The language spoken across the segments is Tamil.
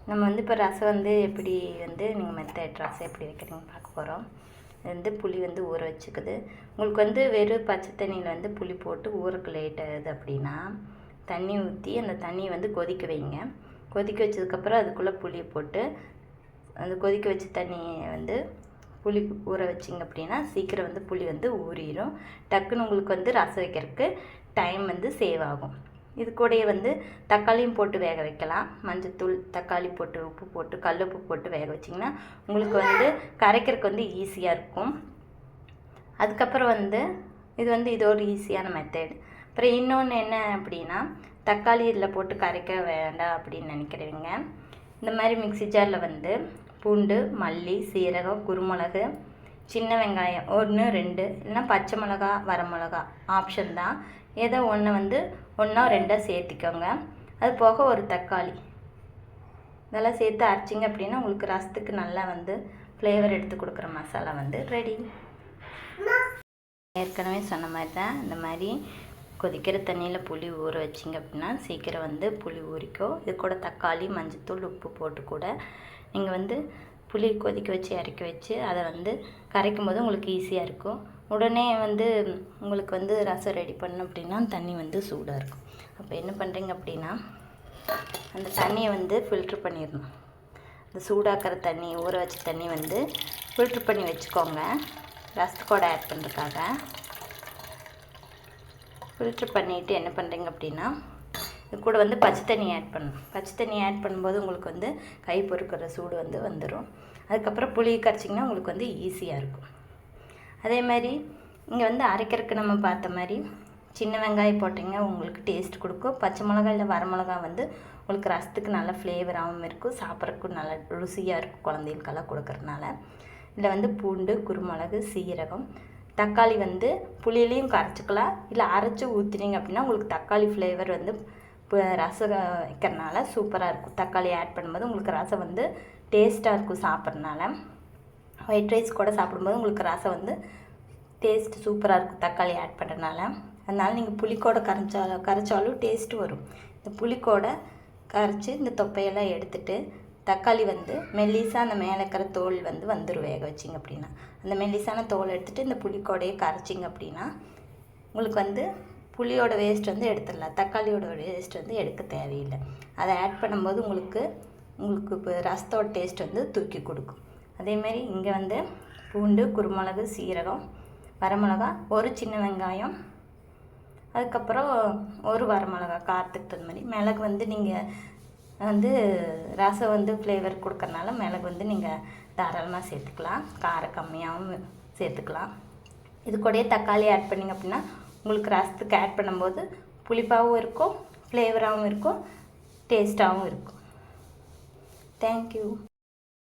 நம்ம வந்து இப்போ ரசம் வந்து எப்படி வந்து நீங்கள் மெத்தட் ரசம் எப்படி வைக்கிறீங்கன்னு பார்க்க போகிறோம். இது வந்து புளி வந்து ஊற வச்சுக்குது. உங்களுக்கு வந்து வெறும் பச்சை தண்ணியில் வந்து புளி போட்டு ஊறக்கு லேட் ஆகுது அப்படின்னா தண்ணி ஊற்றி அந்த தண்ணியை வந்து கொதிக்க வைங்க. கொதிக்க வச்சதுக்கப்புறம் அதுக்குள்ளே புளியை போட்டு அந்த கொதிக்க வச்ச தண்ணியை வந்து புளி ஊற வச்சிங்க அப்படின்னா சீக்கிரம் வந்து புளி வந்து ஊறிடும். டக்குன்னு உங்களுக்கு வந்து ரசம் வைக்கிறதுக்கு டைம் வந்து சேவ் ஆகும். இது கூடயே வந்து தக்காளியும் போட்டு வேக வைக்கலாம். மஞ்சத்தூள், தக்காளி போட்டு, உப்பு போட்டு, கல் உப்பு போட்டு வேக வச்சிங்கன்னா உங்களுக்கு வந்து கரைக்கிறதுக்கு வந்து ஈஸியாக இருக்கும். அதுக்கப்புறம் வந்து இது வந்து இதோட ஈஸியான மெத்தட். அப்புறம் இன்னொன்று என்ன அப்படின்னா, தக்காளி இதில் போட்டு கரைக்க வேண்டாம் அப்படின்னு நினைக்கிறவங்க இந்த மாதிரி மிக்ஸி ஜாரில் வந்து பூண்டு, மல்லி, சீரகம், குருமிளகு, சின்ன வெங்காயம் 1 2 இல்லைன்னா பச்சை மிளகா, வரமிளகா ஆப்ஷன் தான். ஏதோ ஒன்று வந்து 1 2 சேர்த்திக்கோங்க. அது போக ஒரு தக்காளி இதெல்லாம் சேர்த்து அரைச்சிங்க அப்படின்னா உங்களுக்கு ரசத்துக்கு நல்லா வந்து ஃப்ளேவர் எடுத்து கொடுக்குற மசாலா வந்து ரெடி. ஏற்கனவே சொன்ன மாதிரி தான் இந்த மாதிரி கொதிக்கிற தண்ணியில் புளி ஊற வச்சிங்க அப்படின்னா சீக்கிரம் வந்து புளி ஊறிக்கும். இது கூட தக்காளி, மஞ்சத்தூள், உப்பு போட்டு கூட நீங்கள் வந்து புளி கொதிக்க வச்சு இறக்கி வச்சு அதை வந்து கரைக்கும் போது உங்களுக்கு ஈஸியாக இருக்கும். உடனே வந்து உங்களுக்கு வந்து ரசம் ரெடி பண்ணணும் அப்படின்னா தண்ணி வந்து சூடாக இருக்கும். அப்போ என்ன பண்ணுறீங்க அப்படின்னா அந்த தண்ணியை வந்து ஃபில்ட்ரு பண்ணிடணும். அந்த சூடாக்கிற தண்ணி, ஊற வச்ச தண்ணி வந்து ஃபில்ட்ரு பண்ணி வச்சுக்கோங்க. ரசத்தோட ஆட் பண்ணுறதுக்காக ஃபில்ட்ரு பண்ணிவிட்டு என்ன பண்ணுறீங்க அப்படின்னா இது கூட வந்து பச்சை தண்ணி ஆட் பண்ணணும். பச்சை தண்ணி ஆட் பண்ணும்போது உங்களுக்கு வந்து கை பொறுக்கிற சூடு வந்து வந்துடும். அதுக்கப்புறம் புளி கரைச்சிங்கன்னா உங்களுக்கு வந்து ஈஸியாக இருக்கும். அதே மாதிரி இங்கே வந்து அரைக்கிறதுக்கு நம்ம பார்த்த மாதிரி சின்ன வெங்காயம் போட்டிங்கன்னா உங்களுக்கு டேஸ்ட் கொடுக்கும். பச்சை மிளகா இல்லை வரமிளகா வந்து உங்களுக்கு ரசத்துக்கு நல்ல ஃப்ளேவராகவும் இருக்கும், சாப்பிட்றதுக்கும் நல்ல ருசியாக இருக்கும் குழந்தைகளுக்கெல்லாம் கொடுக்கறதுனால. இதில் வந்து பூண்டு, குருமிளகு, சீரகம், தக்காளி வந்து புளியிலையும் கரைச்சிக்கலாம். இல்லை அரைச்சி ஊற்றினீங்க அப்படின்னா உங்களுக்கு தக்காளி ஃப்ளேவர் வந்து இப்போ ரசம் வைக்கிறனால சூப்பராக இருக்கும். தக்காளி ஆட் பண்ணும்போது உங்களுக்கு ரசம் வந்து டேஸ்ட்டாக இருக்கும் சாப்பிட்றதுனால. ஒயிட் ரைஸ் கூட சாப்பிடும்போது உங்களுக்கு ரசம் வந்து டேஸ்ட் சூப்பராக இருக்கும் தக்காளி ஆட் பண்ணுறதுனால. அதனால் நீங்கள் புளிக்கோடை கரைச்சாலும் டேஸ்ட்டு வரும். இந்த புளிக்கோடை கரைச்சி இந்த தொப்பையெல்லாம் எடுத்துகிட்டு தக்காளி வந்து மெல்லிசாக அந்த மேலே இருக்கிற தோல் வந்து வந்துடும் வேக வச்சிங்க அப்படின்னா. அந்த மெல்லிசான தோல் எடுத்துகிட்டு இந்த புளிக்கோடையை கரைச்சிங்க அப்படின்னா உங்களுக்கு வந்து புளியோட வேஸ்ட் வந்து எடுத்துடலாம். தக்காளியோட வேஸ்ட் வந்து எடுக்க தேவையில்லை. அதை ஆட் பண்ணும்போது உங்களுக்கு இப்போ ரசத்தோட டேஸ்ட் வந்து தூக்கி கொடுக்கும். அதேமாரி இங்கே வந்து பூண்டு, குருமிளகு, சீரகம், வரமிளகா, ஒரு சின்ன வெங்காயம், அதுக்கப்புறம் ஒரு வரமிளகா காரத்துக்கு தகுந்த மாதிரி. மிளகு வந்து நீங்கள் வந்து ரசம் வந்து ஃப்ளேவர் கொடுக்கறனால மிளகு வந்து நீங்கள் தாராளமாக சேர்த்துக்கலாம். காரம் கம்மியாகவும் சேர்த்துக்கலாம். இது கூடயே தக்காளி ஆட் பண்ணிங்க அப்படின்னா உங்களுக்கு ரசத்துக்கு ஆட் பண்ணும்போது புளிப்பாகவும் இருக்கும், ஃப்ளேவராகவும் இருக்கும், டேஸ்ட்டாகவும் இருக்கும். தேங்க்யூ.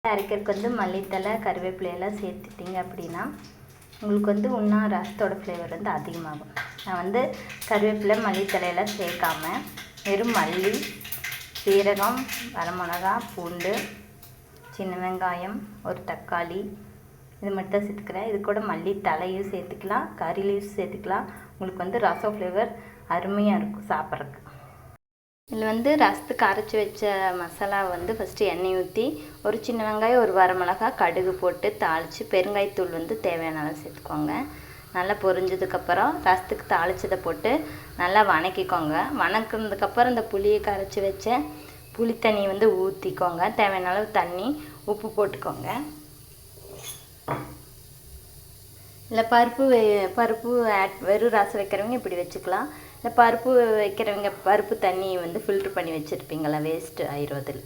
அரைக்கிறதுக்கு வந்து மல்லித்தலை, கருவேப்பிலையெல்லாம் சேர்த்துட்டிங்க அப்படின்னா உங்களுக்கு வந்து இன்னும் ரசத்தோட ஃப்ளேவர் வந்து அதிகமாகும். நான் வந்து கருவேப்பிலை, மல்லித்தலையெல்லாம் சேர்க்காம வெறும் மல்லி, சீரகம், வரமிளகா, பூண்டு, சின்ன வெங்காயம், ஒரு தக்காளி இது மட்டும் தான் சேர்த்துக்கிறேன். இது கூட மல்லி தலையும் சேர்த்துக்கலாம், கறி லீவ்ஸ் சேர்த்துக்கலாம். உங்களுக்கு வந்து ரசம் ஃப்ளேவர் அருமையாக இருக்கும் சாப்பிட்றதுக்கு. இதில் வந்து ரசத்துக்கு அரைச்சி வச்ச மசாலாவை வந்து ஃபஸ்ட்டு எண்ணெய் ஊற்றி ஒரு சின்ன வெங்காயம், ஒரு வரமிளகா, கடுகு போட்டு தாளித்து பெருங்காயத்தூள் வந்து தேவையான அளவு சேர்த்துக்கோங்க. நல்லா பொரிஞ்சதுக்கப்புறம் ரசத்துக்கு தாளிச்சதை போட்டு நல்லா வணக்கிக்கோங்க. வணக்கினதுக்கப்புறம் இந்த புளியை கரைச்சி வச்ச புளி தண்ணி வந்து ஊற்றிக்கோங்க. தேவையான அளவு தண்ணி, உப்பு போட்டுக்கோங்க. இல்லை பருப்பு வெறும் ரசம் வைக்கிறவங்க இப்படி வச்சுக்கலாம். இல்லை பருப்பு வைக்கிறவங்க பருப்பு தண்ணி வந்து ஃபில்ட்ரு பண்ணி வச்சுருப்பீங்களா, வேஸ்ட்டு ஆயிடுவதில்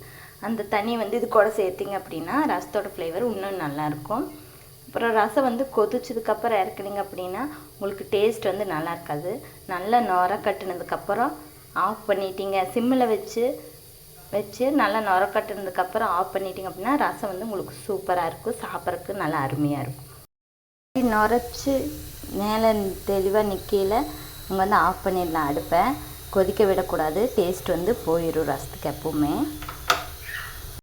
அந்த தண்ணி வந்து இது கூட சேர்த்திங்க அப்படின்னா ரசத்தோட ஃப்ளேவர் இன்னும் நல்லாயிருக்கும். அப்புறம் ரசம் வந்து கொதிச்சதுக்கப்புறம் இறக்குனீங்க அப்படின்னா உங்களுக்கு டேஸ்ட் வந்து நல்லா இருக்காது. நல்லா நொர கட்டுனதுக்கப்புறம் ஆஃப் பண்ணிட்டீங்க. சிம்மில் வச்சு நல்லா நொர கட்டுனதுக்கப்புறம் ஆஃப் பண்ணிட்டீங்க அப்படின்னா ரசம் வந்து உங்களுக்கு சூப்பராக இருக்கும், சாப்பிட்றதுக்கு நல்லா அருமையாக இருக்கும். நுரைச்சி மேலே தெளிவாக நிற்கையில் நீங்கள் வந்து ஆஃப் பண்ணிடலாம். அடுப்பை கொதிக்க விடக்கூடாது, டேஸ்ட் வந்து போயிடும் ரசத்துக்கு எப்போவுமே.